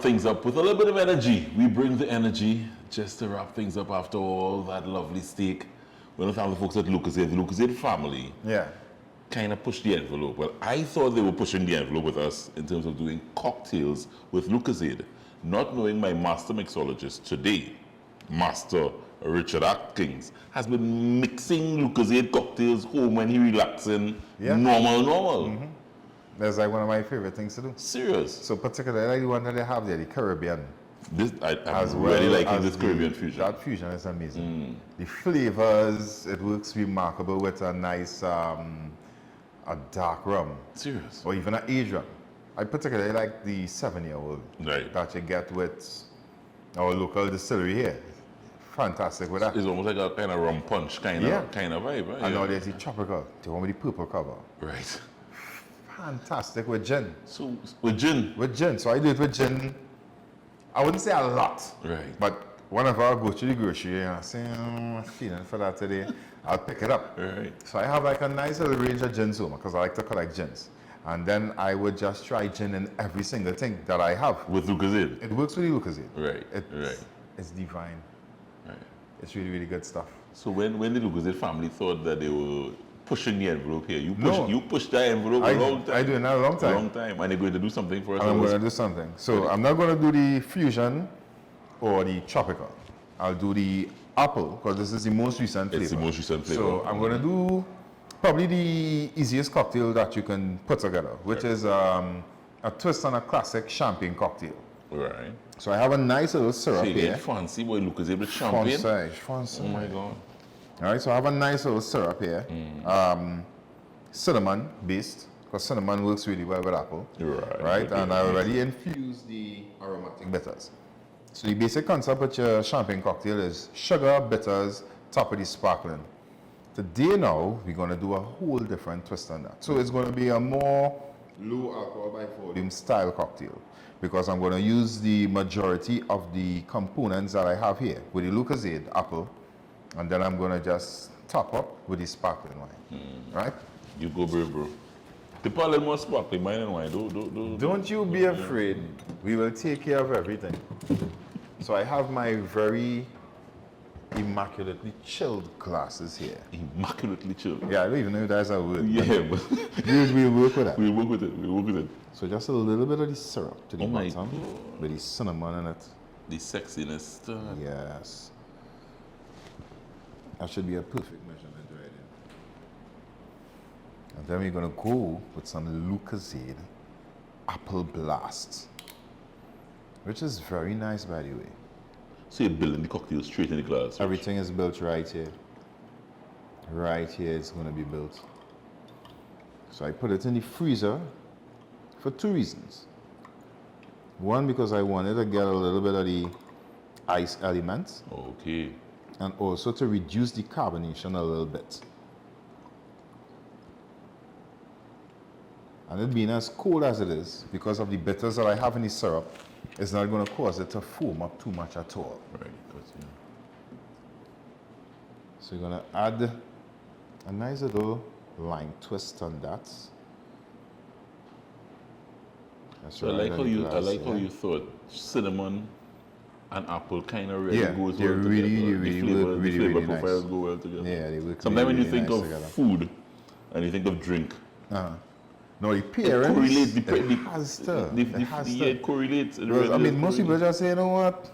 things up with a little bit of energy. We bring the energy just to wrap things up after all that lovely steak. We're going to thank the folks at Lucozade. The Lucozade family kind of pushed the envelope. Well, I thought they were pushing the envelope with us in terms of doing cocktails with Lucozade, not knowing my master mixologist today, Master Richard Atkins, has been mixing Lucozade cocktails home when he relaxing, normal. That's like one of my favorite things to do. Serious? So particularly the one that they have there, the Caribbean. I'm really liking this Caribbean fusion. That fusion is amazing. The flavors, it works remarkable with a nice a dark rum. Serious? Or even an aged rum. I particularly like the 7-year-old that you get with our local distillery here. Fantastic with that. It's almost like a kind of rum punch kind of vibe, right? And now there's the tropical, the one with the purple cover. Right. Fantastic with gin. So with gin? With gin. So I do it with gin. I wouldn't say a lot. Right. But whenever I go to the grocery and I say, I'm feeling for that today, I'll pick it up. Right. So I have like a nice little range of gins home because I like to collect gins. And then I would just try gin in every single thing that I have. With Lucozade? It works with the Lucozade. Right. It's divine. Right. It's really, really good stuff. So when the Lucozade family thought that they were pushing the envelope here, you pushed that envelope a long time. I do it now a long time. A long time. And they're going to do something for us. And I'm going to do something. So I'm not going to do the fusion or the tropical. I'll do the apple because this is the most recent flavor. It's the most recent flavor. So I'm going to do probably the easiest cocktail that you can put together, which is a twist on a classic champagne cocktail. Right. So I have a nice little syrup here. Fancy boy, Lucozade with champagne. Fancy. Oh my God. All right, so I have a nice little syrup here. Cinnamon based, because cinnamon works really well with apple. Right. And I already infused the aromatic bitters. So the basic concept with your champagne cocktail is sugar, bitters, top of the sparkling. Today now, we're going to do a whole different twist on that. So it's going to be a more low alcohol by volume style cocktail because I'm going to use the majority of the components that I have here with the Lucozade Apple, and then I'm going to just top up with the sparkling wine, right? You go brave, bro. The little more sparkling wine and wine. Don't you be afraid. We will take care of everything. So I have my very immaculately chilled glasses here. Immaculately chilled? Yeah, I don't even know if that's a word. Yeah, but we'll work with that. We'll work with it. So just a little bit of the syrup to the my bottom God. with the cinnamon in it. The sexiness. Yes. That should be a perfect measurement right there. And then we're going to go with some Lucozade Apple Blast, which is very nice, by the way. So you're building the cocktail straight in the glass? Everything is built right here. Right here it's going to be built. So I put it in the freezer for 2 reasons. One, because I wanted to get a little bit of the ice element. Okay. And also to reduce the carbonation a little bit. And it being as cold as it is, because of the bitters that I have in the syrup, it's not going to cause it to foam up too much at all. Right. So you're going to add a nice little lime twist on that. So I like how you thought cinnamon and apple kind of really goes well together. The flavor profiles go well together. Yeah, they work. Sometimes when you really think nice of together. food and you think of drink, no, the pairing has to. It correlates. I mean, most people just say, you know what?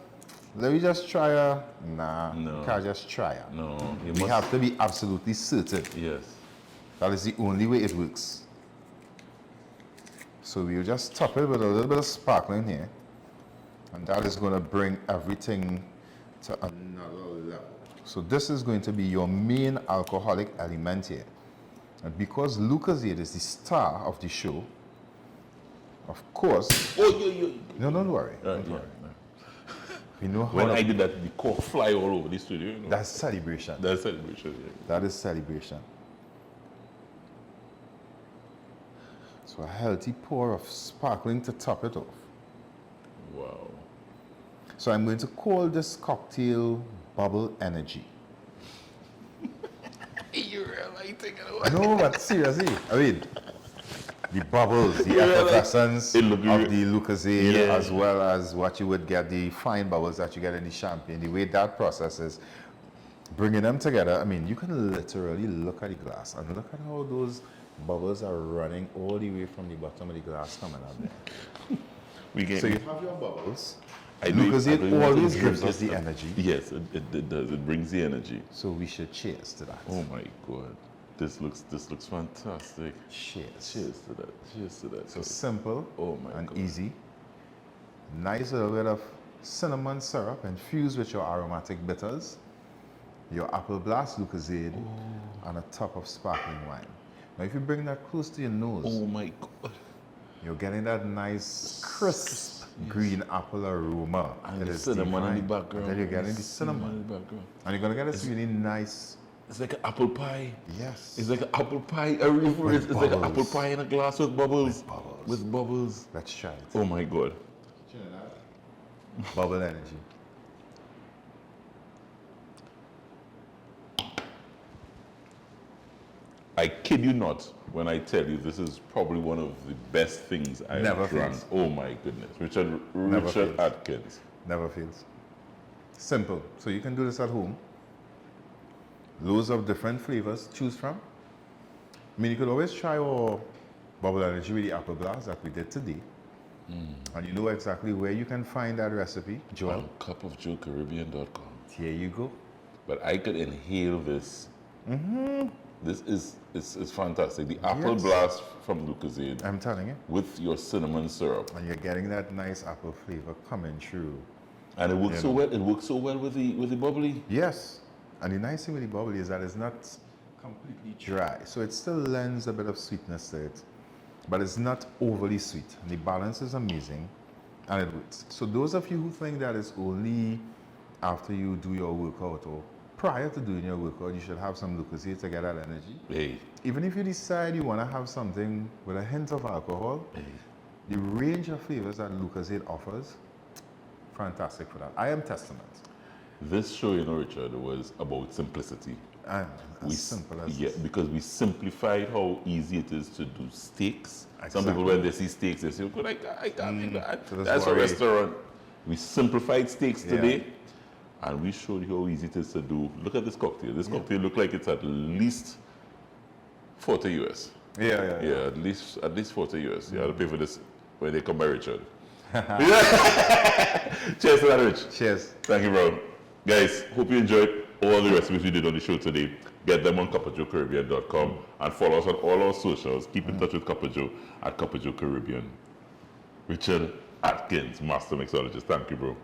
Let me just try a. Nah, No. You can't just try a. No, We have to be absolutely certain. Yes. That is the only way it works. So we'll just top it with a little bit of sparkling here. And that is going to bring everything to another level. So this is going to be your main alcoholic element here. And because Lucozade is the star of the show, of course... No, don't worry. Don't worry. We know how when I did that, the cork fly all over the studio. You know? That's celebration. That's celebration, yeah. That is celebration. So a healthy pour of sparkling to top it off. Wow. So I'm going to call this cocktail Bubble Energy. You're really thinking No, but seriously, I mean, the bubbles, the effervescence of the Lucozade, Yeah. as well as what you would get, the fine bubbles that you get in the champagne, the way that process is, bringing them together. I mean, you can literally look at the glass and look at how those bubbles are running all the way from the bottom of the glass coming out there. So you have your bubbles. Lucozade always gives us the energy. Yes, it does. It brings the energy. So we should cheers to that. Oh my God, this looks fantastic. Cheers. Cheers to that. Cheers to that. So simple and God. easy. Nice little bit of cinnamon syrup infused with your aromatic bitters, your Apple Blast Lucozade, and a top of sparkling wine. Now, if you bring that close to your nose, Oh my God. you're getting that nice, crisp green apple aroma. And the cinnamon in the background. Then you're getting the cinnamon. in the background. And you're going to get this really nice. It's like an apple pie. Yes. It's like an apple pie. It's like an apple pie in a glass with bubbles. With bubbles. Let's try it. Oh my God. Bubble energy. I kid you not when I tell you this is probably one of the best things I've Never drank. fails. Oh my goodness. Richard fails. Atkins. Never fails. Simple. So you can do this at home. Loads of different flavors to choose from. I mean, you could always try our bubble energy with the Apple Blast that we did today. And you know exactly where you can find that recipe, Joel. On cupofjoecaribbean.com. Here you go. But I could inhale this. This is fantastic. The Apple Yes. Blast from Lucozade I'm telling you. with your cinnamon syrup. And you're getting that nice apple flavor coming through. And it works so well. It works so well with the bubbly. Yes. And the nice thing with the bubbly is that it's not completely dry. So it still lends a bit of sweetness to it. But it's not overly sweet. The balance is amazing. And it works. So those of you who think that it's only after you do your workout or prior to doing your workout, you should have some Lucozade to get that energy. Hey. Even if you decide you want to have something with a hint of alcohol, the range of flavors that Lucozade offers, fantastic for that. I am testament. This show, you know, Richard, was about simplicity. And as simple as Yeah, this. because we simplified how easy it is to do steaks. Some Exactly. people, when they see steaks, they say, "Good, I can't make that." So That's a worry. restaurant. We simplified steaks Yeah. today, and we showed you how easy it is to do. Look at this cocktail. This cocktail looks like it's at least 40 US. Yeah. Yeah, at least 40 US. You have to pay for this when they come by, Richard. Cheers to that, Rich. Cheers. Thank you, bro. Guys, hope you enjoyed all the recipes we did on the show today. Get them on cupofjoecaribbean.com and follow us on all our socials. Keep in touch with Cup of Joe at Cup of Joe Caribbean. Richard Atkins, Master Mixologist. Thank you, bro.